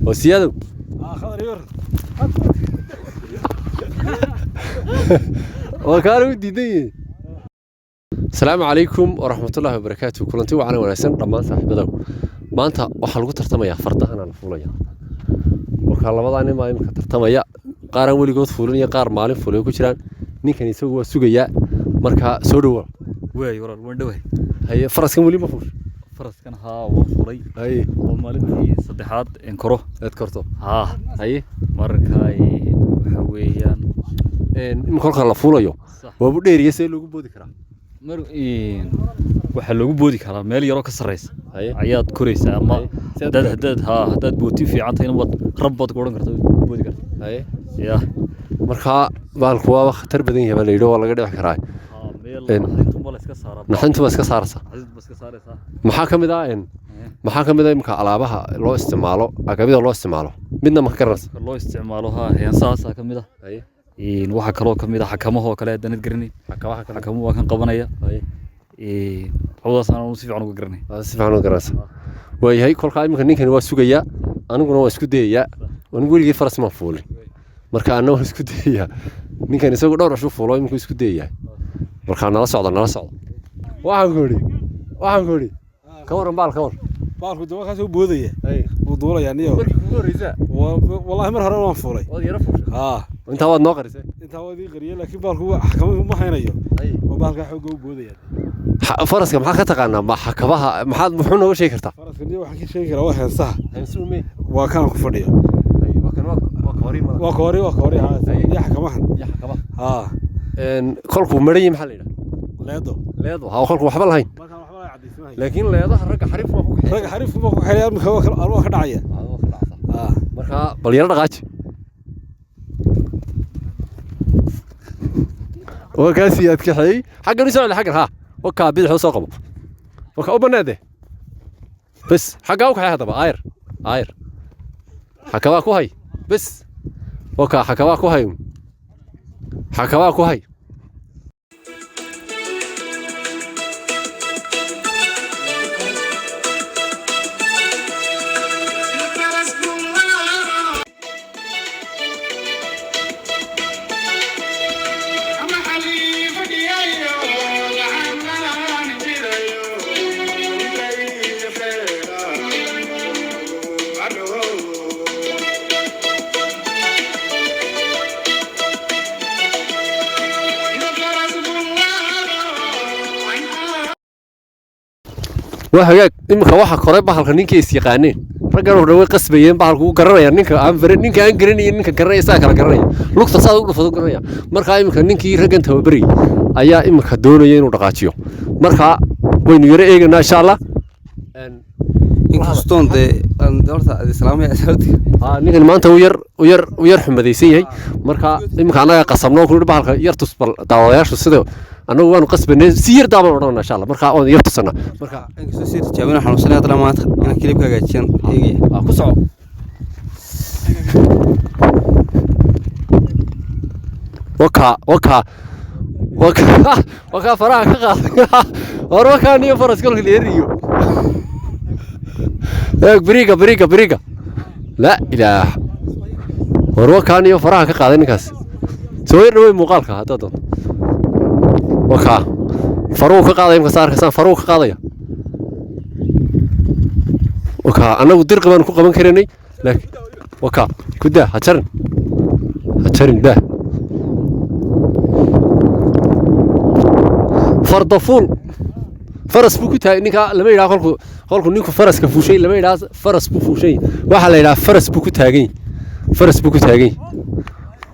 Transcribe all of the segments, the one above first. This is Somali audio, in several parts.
وسيادو خضر يور وكانوا ديدين. السلام عليكم ورحمة الله وبركاته. كلنتي وعنا وناسن دمان صاحبادو maanta waxa lagu tartamaya fardahan aan fuulaya waxa labadaan ma imka tartamaya qaar aan waligood fuulinaya qaar maalin fuulay ku jiraan ninkan isagu waa sugaya marka soo dhawo way waran wandhaway hay faraskan wali ma fuul faraskan ha waa fuulay hay oo maalintii saddexaad in koro aad korto ha hay marka waxa weeyaan imka la fuulayo waa u dheeriye see lagu boodi karaa mar waxa lagu boodi karaa meel yaro ka sareysa ayaad koreysaa ama dad booti fiican tahay inaad rabad go'an karto boodi karto ya marka baalku waa khatar badan yahay la yiraahdo laga dhici karaa naxintu iska saaraysa maxaa kamid ah imka alaabaha loo isticmaalo agabida loo isticmaalo midna ma karas loo isticmaalo heensaasa kamid ah waxa kale oo kamid ah xakamaha kale danad garanay xakamaha waa kan qabanaya hawdaas aan si fiican uga garanay si fiican uga garanaysa way kolka imka ninkan waa sugaya aniguna waa isku dayaya anigu weligii faras ma fuulin marka aan waa isku dayaya ninkan isagu dhowr cusub fuulo imka isku dayaya marka nala socdo waxaan goori ka waran baalku daba ka soo boodaya uu duulaya niyo wallahi mar hore waan fuulay inta waad noo qarisay inta waad ii qariyay laakiin baalku xakamaha ma haynayo oo baalka xoog u boodaya faraska maxaa ka taqaanaa ma xakabaha maxaad muxuu nooga sheegi kartaa faraska niyo waxaan ka sheegi karaa waa heensaha waa kan ku fadhiyo waa koori ya xakamaha kolku maray maxaa la yiraahdaa leedo ha kolku waxba lahayn laakiin leedaha rag xariif ma ku xiriir ma ka dhacaya marka bal yar dhaqaaji وكاسيات كحي حق نسال حق ها وكا بيدح سو قبو وكا وبناده بس حقا وكا هذا اير حكوا كو هي بس وكا حكوا كو هي وهاك إمك واحد قريب بحالك نينك يستيقانين رجعوا روي قصبيين بحالك وقرريا نينك نينك أنقرني نينك قرريا ساكر قرريا لوك تصادق لفظ قرريا مركا إمك نينك رجعن توبري أيا إمك دونيين ورقاتيو مركا وين يرى إن شاء الله إنكستون ده دورته الإسلامية أساسي نينك ما أنت ويرحم بديسيه مركا إمك أنا قسمنا كل بحالك يرتصبر دعواياش وسده أنا وأنا قصبني سير دابا إن شاء الله مركا أون يرتصنا مركا إنكسو سير جابنا حنوسنا طلع ما أنا كليب كاجتشان يجي كسر وكا فراغ خلاص وروكا نيو فرس كل اللي بريقة لا إله وروكا نيو فراغ قاعدين كاس سوي روي مقالك هذا دون وكا فاروق قاضي مسار كسان فاروق قاضي وكا أنا ودير قبل نكون قبل كرني لكن وكا كده هتشرن ده فردفول فرس بوكو تاي نيكا لما يلا خلكو نيكو فرس كفوشي لما يلا فرس بوفوشي واحد يلا فرس بوكو تاجين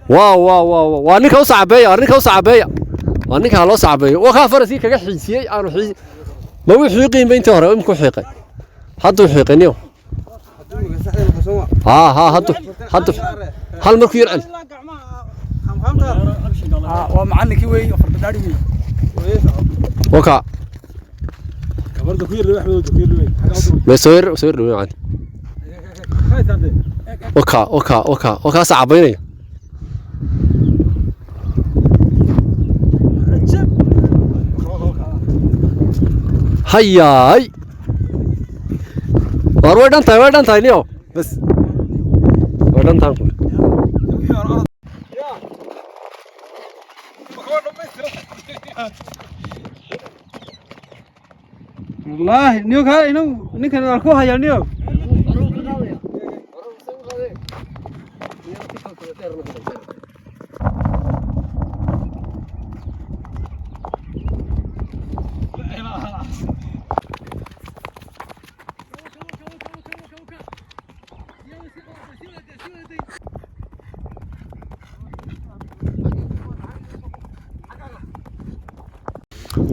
واو نيكا وصعبية وأنك هلا صعبة وخا فرسي كجا حيسي أنا حيس ما هو حقيقين بين تهرة ويمكن حقيقي حدو حقيقينيو حدو هل مركو يرعل ومعنك وين فرد وكا كبر دكير لوي أحمد دكير لوي ما سوير لوي عادي وكا صعبيني هياي وردان تاي نيو بس ودان تانكو والله نيوك هاي نيك أنا أركوها يا نيوك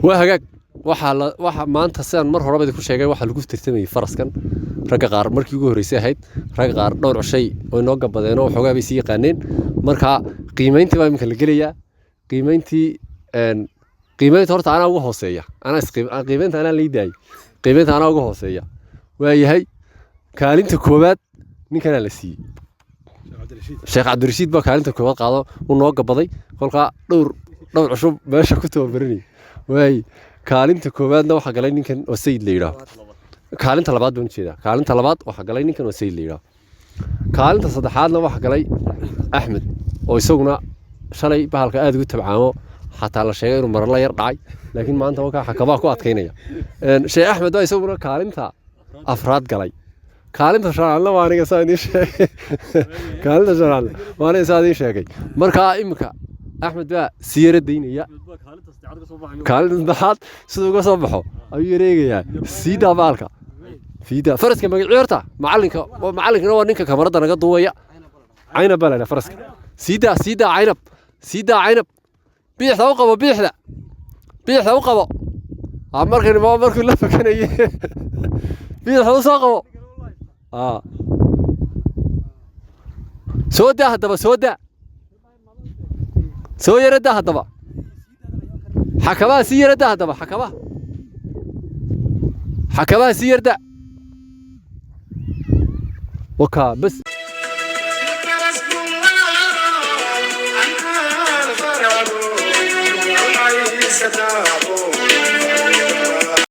وهاجاك waxa maanta sidaan mar horeba ku sheegay waxa lagu tirtamay faraskan raga qaar markii ugu horeysay ahayd raga qaar dhowr shay oo inoo gabadeen oo xogaa bay sii yaqaaneen marka qiimeyntii baa imka la gelayaa qiimeynta horta ana ugu hooseeya qiimeynta ana leeyahay qiimeynta ana ugu hooseeya waa yahay kaalinta koobaad ninkana la siiyay Sheekh Cabdirashiid baa kaalinta koobaad qaado uu noo gabaday kolka dhowr cusub meesha ku tababaranay way kaalinta koobaadna waxa galay ninkan oo Sayid la yiraahdo kaalinta labaad baan jeedaa kaalinta labaad waxa galay ninkan oo Sayid la yiraahdo kaalinta saddexaadna waxa galay Axmed oo isaguna shalay bahalka aad ugu tabcaamo xataa la sheegay inuu mar la yar dhacay laakiin maanta waxa xakaba ku adkeynaya Sheekh Axmed waa isaguna kaalinta afraad galay kaalinta shanaadna waa aniga saadii sheegay kaalinta shanaad waa aniga saadii sheegay marka imka Axmed baa siyara deynaya kaalinta saddexaad sidoo uga soo baxo ayuu yareegayaa siida baalka fiida faraska magaciirta macalinka waa ninka kamarada naga duwaya aynab baa faraska siida aynab biixda u qabo biixda u qabo markii la fakanayay biixda u soo qabo sooda hadaba soo yarada hadaba حكبها سير ده هذا حكبها سير ده وكا بس